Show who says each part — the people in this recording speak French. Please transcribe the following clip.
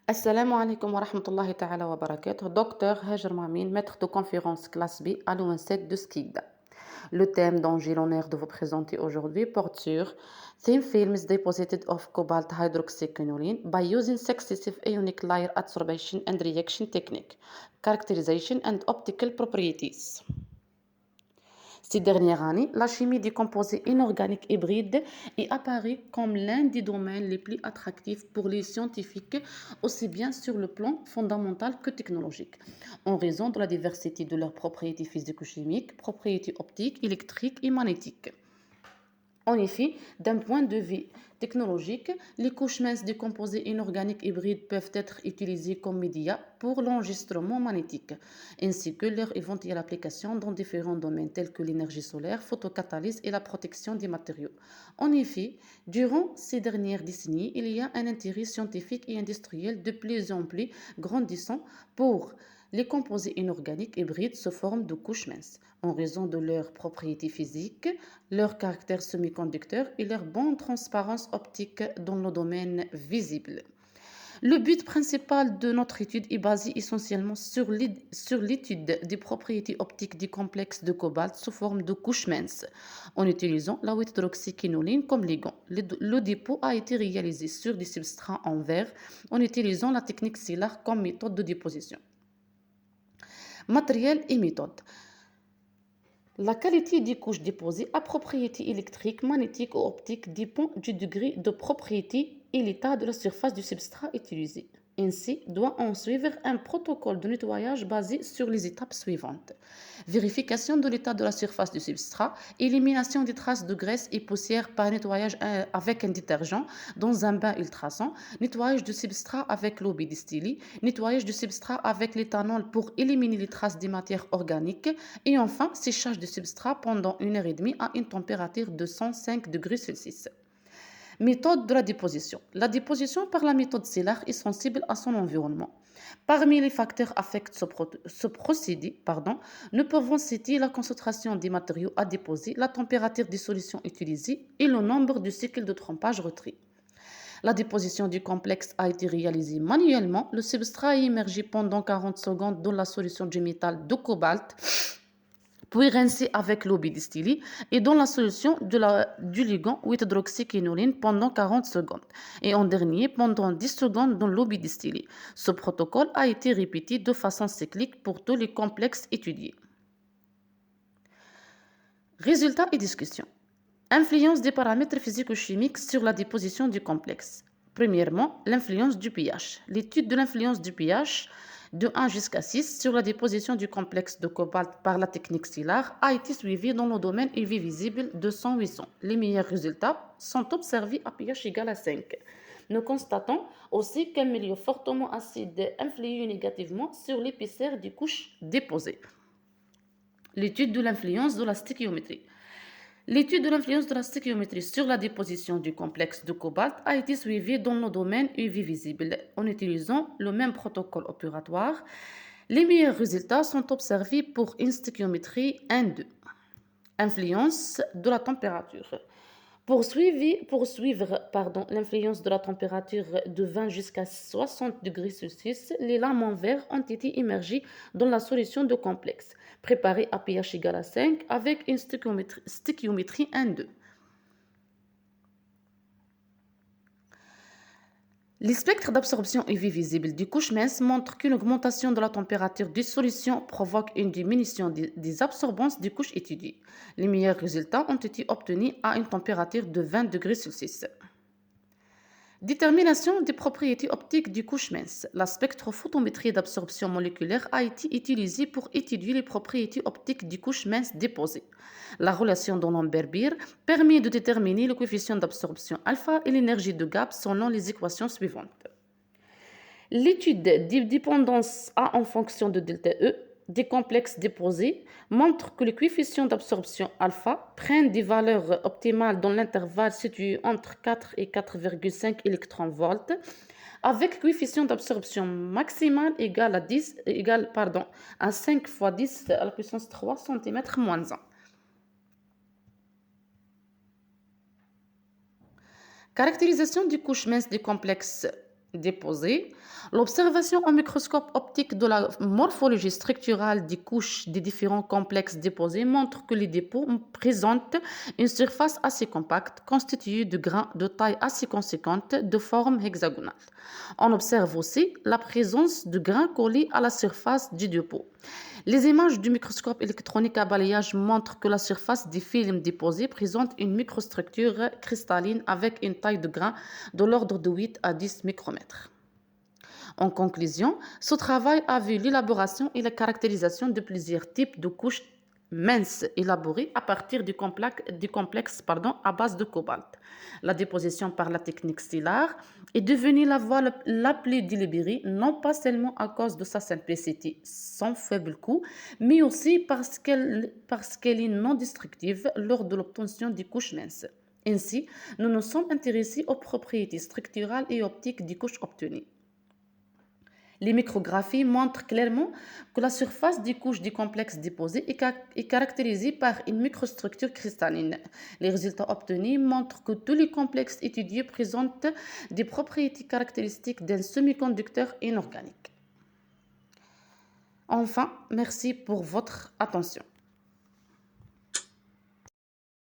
Speaker 1: Assalamu alaikum wa rahmatullahi ta'ala wa barakatuh. Docteur Hajar Mamin, maître de conférence classe B à l'ONSEC de Skikda. Le thème dont j'ai l'honneur de vous présenter aujourd'hui porte sur Thin films deposited of cobalt hydroxyquinoline by using successive ionic layer adsorption and reaction technique, characterization and optical properties. Ces dernières années, la chimie des composés inorganiques hybrides est apparue comme l'un des domaines les plus attractifs pour les scientifiques, aussi bien sur le plan fondamental que technologique, en raison de la diversité de leurs propriétés physico-chimiques, propriétés optiques, électriques et magnétiques. En effet, d'un point de vue technologique, les couches minces des composés inorganiques hybrides peuvent être utilisées comme médias pour l'enregistrement magnétique, ainsi que leur éventuelle application dans différents domaines tels que l'énergie solaire, photocatalyse et la protection des matériaux. En effet, durant ces dernières décennies, il y a un intérêt scientifique et industriel de plus en plus grandissant pour les composés inorganiques hybrides sous forme de couches minces, en raison de leurs propriétés physiques, leur caractère semi-conducteur et leur bonne transparence optique dans le domaine visible. Le but principal de notre étude est basé essentiellement sur l'étude des propriétés optiques des complexes de cobalt sous forme de couches minces, en utilisant la hydroxyquinoline comme ligand. Le dépôt a été réalisé sur des substrats en verre en utilisant la technique SILAR comme méthode de déposition. Matériel et méthode. La qualité des couches déposées à propriétés électriques, magnétiques ou optiques dépend du degré de propriété et l'état de la surface du substrat utilisé. Ainsi, doit en suivre un protocole de nettoyage basé sur les étapes suivantes. Vérification de l'état de la surface du substrat, élimination des traces de graisse et poussière par nettoyage avec un détergent dans un bain ultrason, nettoyage du substrat avec l'eau bidistillée, nettoyage du substrat avec l'éthanol pour éliminer les traces des matières organiques et enfin séchage du substrat pendant 1 heure et demie à une température de 105 degrés Celsius. Méthode de la déposition. La déposition par la méthode SILAR est sensible à son environnement. Parmi les facteurs affectant ce procédé, nous pouvons citer la concentration des matériaux à déposer, la température des solutions utilisées et le nombre de cycles de trempage retrait. La déposition du complexe a été réalisée manuellement. Le substrat est immergé pendant 40 secondes dans la solution du métal de cobalt, puis rincé avec l'eau bidistillée et dans la solution du ligand hydroxyquinoline pendant 40 secondes et en dernier pendant 10 secondes dans l'eau bidistillée. Ce protocole a été répété de façon cyclique pour tous les complexes étudiés. Résultats et discussions. Influence des paramètres physico-chimiques sur la déposition du complexe. Premièrement, l'influence du pH. L'étude de l'influence du pH de 1 jusqu'à 6 sur la déposition du complexe de cobalt par la technique SILAR a été suivie dans le domaine UV visible de 100-800. Les meilleurs résultats sont observés à pH égal à 5. Nous constatons aussi qu'un milieu fortement acide influe négativement sur l'épaisseur des couches déposées. L'étude de l'influence de la stéchiométrie. L'étude de l'influence de la stéchiométrie sur la déposition du complexe de cobalt a été suivie dans le domaine UV visible en utilisant le même protocole opératoire. Les meilleurs résultats sont observés pour une stéchiométrie 1-2. Influence de la température. Pour suivre l'influence de la température de 20 jusqu'à 60 degrés Celsius, les lames en verre ont été immergées dans la solution de complexe, préparée à pH égal à 5 avec une stéchiométrie 1-2. Les spectres d'absorption UV visibles des couches minces montrent qu'une augmentation de la température des solutions provoque une diminution des absorbances des couches étudiées. Les meilleurs résultats ont été obtenus à une température de 20 degrés Celsius. Détermination des propriétés optiques des couches minces. La spectrophotométrie d'absorption moléculaire a été utilisée pour étudier les propriétés optiques des couches minces déposées. La relation de Lambert-Beer permet de déterminer le coefficient d'absorption alpha et l'énergie de gap selon les équations suivantes. L'étude des dépendances A en fonction de delta E des complexes déposés montre que les coefficients d'absorption alpha prennent des valeurs optimales dans l'intervalle situé entre 4 et 4,5 électronvolts avec coefficient d'absorption maximal égal à 5 fois 10 à la puissance 3 cm moins 1. Caractérisation des couches minces des complexes déposés. L'observation au microscope optique de la morphologie structurale des couches des différents complexes déposés montre que les dépôts présentent une surface assez compacte, constituée de grains de taille assez conséquente, de forme hexagonale. On observe aussi la présence de grains collés à la surface du dépôt. Les images du microscope électronique à balayage montrent que la surface des films déposés présente une microstructure cristalline avec une taille de grain de l'ordre de 8 à 10 micromètres. En conclusion, ce travail a vu l'élaboration et la caractérisation de plusieurs types de couches minces élaborées à partir du complexe à base de cobalt. La déposition par la technique stellar est devenue la voie la plus délibérée, non pas seulement à cause de sa simplicité, son faible coût, mais aussi parce qu'elle est non destructive lors de l'obtention des couches minces. Ainsi, nous nous sommes intéressés aux propriétés structurales et optiques des couches obtenues. Les micrographies montrent clairement que la surface des couches du complexe déposé est caractérisée par une microstructure cristalline. Les résultats obtenus montrent que tous les complexes étudiés présentent des propriétés caractéristiques d'un semi-conducteur inorganique. Enfin, merci pour votre attention.